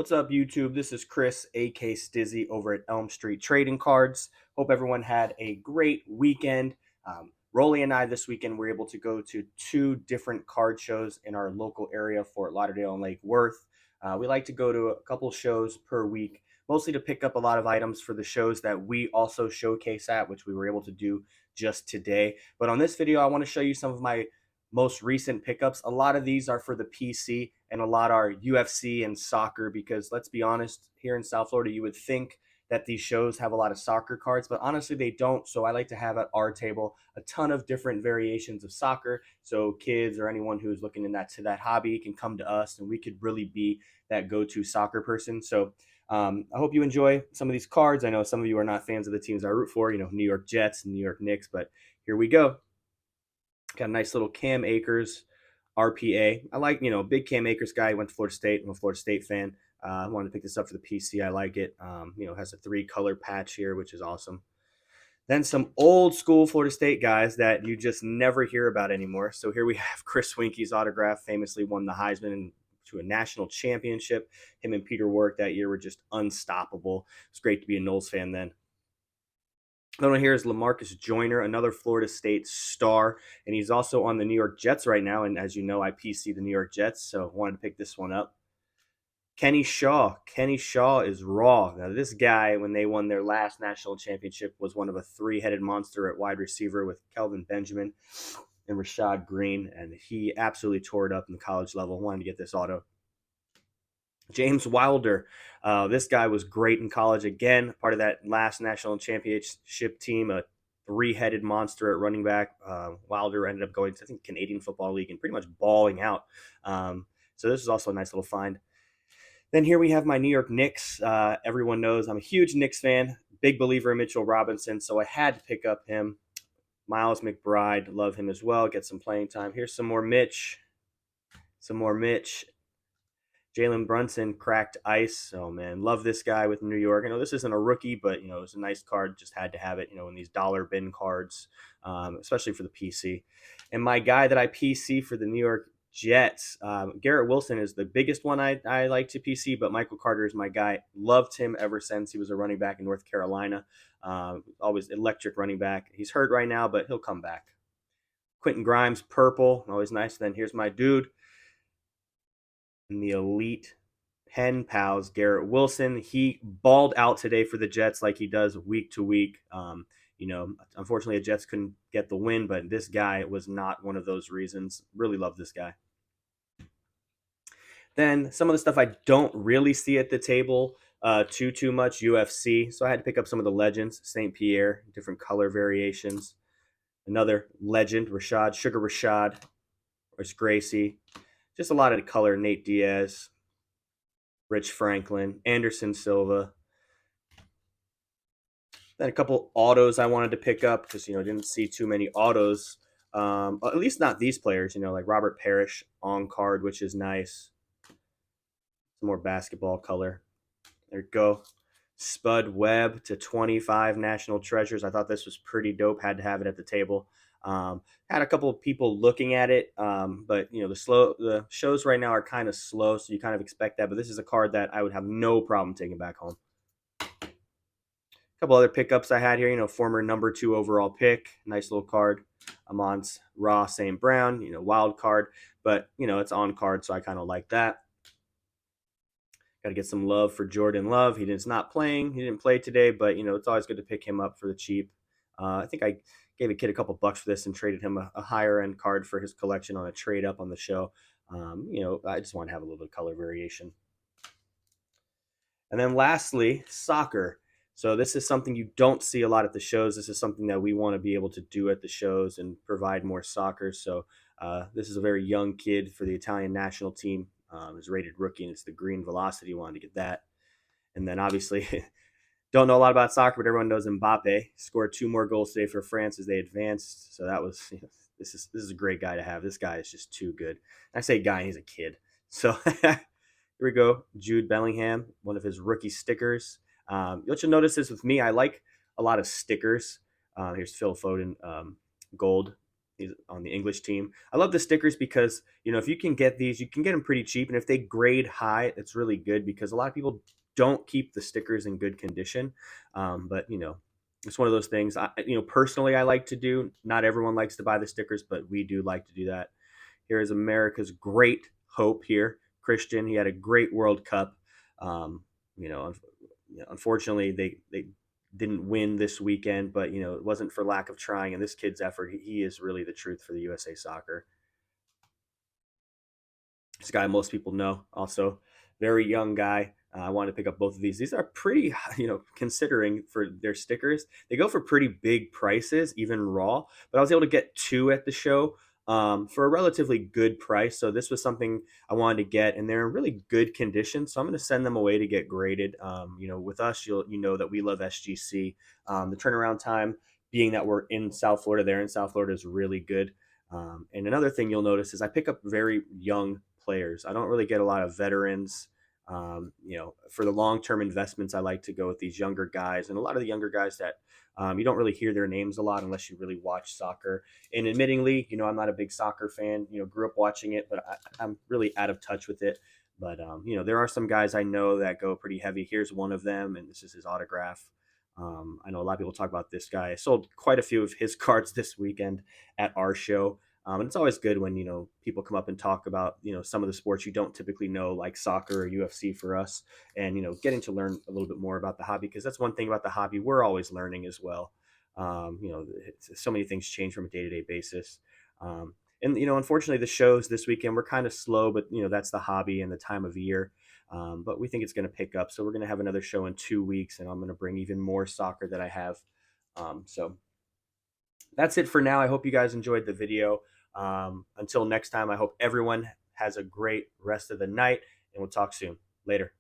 What's up, YouTube? This is Chris, aka Stizzy, over at Elm Street Trading Cards. Hope everyone had a great weekend. Rolly and I this weekend were able to go to two different card shows in our local area, Fort Lauderdale and Lake Worth. We like to go to a couple shows per week, mostly to pick up a lot of items for the shows that we also showcase at, which we were able to do just today. But on this video, I want to show you some of my most recent pickups. A lot of these are for the PC and a lot are UFC and soccer because let's be honest, here in South Florida, you would think that these shows have a lot of soccer cards, but honestly, they don't. So I like to have at our table a ton of different variations of soccer. So kids or anyone who's looking in that to that hobby can come to us and we could really be that go-to soccer person. So I hope you enjoy some of these cards. I know some of you are not fans of the teams I root for, New York Jets and New York Knicks, but here we go. Got a nice little Cam Akers RPA. I like, big Cam Akers guy. Went to Florida State. I'm a Florida State fan. I wanted to pick this up for the PC. I like it. Has a 3-color patch here, which is awesome. Then some old school Florida State guys that you just never hear about anymore. So here we have Chris Winke's autograph. Famously won the Heisman to a national championship. Him and Peter Warrick that year were just unstoppable. It's great to be a Knowles fan then. Another one here is Lamarcus Joyner, another Florida State star, and he's also on the New York Jets right now. And as you know, I PC the New York Jets, so wanted to pick this one up. Kenny Shaw. Kenny Shaw is raw. Now, this guy, when they won their last national championship, was one of a 3-headed monster at wide receiver with Kelvin Benjamin and Rashad Green, and he absolutely tore it up in the college level. Wanted to get this auto. James Wilder. This guy was great in college. Again, part of that last national championship team, a 3-headed monster at running back. Wilder ended up going to, I think, Canadian Football League and pretty much balling out. So this is also a nice little find. Then here we have my New York Knicks. Everyone knows I'm a huge Knicks fan, big believer in Mitchell Robinson, so I had to pick up him. Miles McBride, love him as well. Get some playing time. Here's some more Mitch. Some more Mitch. Jalen Brunson cracked ice. Oh man, love this guy with New York. I know this isn't a rookie, but it's a nice card. Just had to have it. In these dollar bin cards, especially for the PC. And my guy that I PC for the New York Jets, Garrett Wilson is the biggest one I like to PC, but Michael Carter is my guy. Loved him ever since he was a running back in North Carolina. Always electric running back. He's hurt right now, but he'll come back. Quentin Grimes, purple, always nice. Then here's my dude in the elite pen pals, Garrett Wilson. He balled out today for the Jets like he does week to week. Unfortunately, the Jets couldn't get the win, but this guy was not one of those reasons. Really love this guy. Then some of the stuff I don't really see at the table too much, UFC. So I had to pick up some of the legends, St. Pierre, different color variations. Another legend, Sugar Rashad, Royce Gracie. Just a lot of color, Nate Diaz, Rich Franklin, Anderson Silva. Then a couple autos I wanted to pick up because, didn't see too many autos. At least not these players, like Robert Parrish on card, which is nice. Some more basketball color. There you go. Spud Webb to 25 National Treasures. I thought this was pretty dope. Had to have it at the table. Had a couple of people looking at it, but the shows right now are kind of slow, so you kind of expect that. But this is a card that I would have no problem taking back home. A couple other pickups I had here. Former number 2 overall pick, nice little card. Amon-Ra St. Brown, wild card, but it's on card, so I kind of like that. Got to get some love for Jordan Love. He's not playing. He didn't play today, but it's always good to pick him up for the cheap. I think I gave a kid a couple bucks for this and traded him a higher end card for his collection on a trade up on the show. I just want to have a little bit of color variation. And then lastly, soccer. So this is something you don't see a lot at the shows. This is something that we want to be able to do at the shows and provide more soccer. So this is a very young kid for the Italian national team. Is rated rookie, and it's the green velocity. Wanted to get that. And then obviously don't know a lot about soccer, but everyone knows Mbappe scored 2 more goals today for France as they advanced. So that was this is a great guy to have. This guy is just too good. I say guy, he's a kid. So here we go. Jude Bellingham, one of his rookie stickers. You'll notice this with me. I like a lot of stickers. Here's Phil Foden, gold. He's on the English team. I love the stickers because, if you can get these, you can get them pretty cheap. And if they grade high, it's really good because a lot of people don't keep the stickers in good condition. But, it's one of those things, personally, I like to do. Not everyone likes to buy the stickers, but we do like to do that. Here is America's great hope here, Christian. He had a great World Cup. Um, you know, unfortunately, they didn't win this weekend, but it wasn't for lack of trying. And this kid's effort, he is really the truth for the USA Soccer. This guy most people know, also very young guy. I wanted to pick up both of these. These are pretty, considering for their stickers, they go for pretty big prices, even raw. But I was able to get two at the show for a relatively good price. So this was something I wanted to get, and they're in really good condition. So I'm going to send them away to get graded. With us, you know that we love SGC. The turnaround time, being that we're in South Florida, there in South Florida, is really good. And another thing you'll notice is I pick up very young players. I don't really get a lot of veterans. For the long-term investments, I like to go with these younger guys, and a lot of the younger guys that you don't really hear their names a lot unless you really watch soccer. And admittingly, I'm not a big soccer fan. Grew up watching it, but I'm really out of touch with it. But there are some guys I know that go pretty heavy. Here's one of them, and this is his autograph. I know a lot of people talk about this guy. I sold quite a few of his cards this weekend at our show. And it's always good when people come up and talk about some of the sports you don't typically know, like soccer or UFC for us, and getting to learn a little bit more about the hobby, because that's one thing about the hobby we're always learning as well. So many things change from a day-to-day basis. And unfortunately, the shows this weekend were kind of slow, but that's the hobby and the time of year. But we think it's going to pick up, so we're going to have another show in 2 weeks, and I'm going to bring even more soccer that I have. So that's it for now. I hope you guys enjoyed the video. Until next time, I hope everyone has a great rest of the night, and we'll talk soon. Later.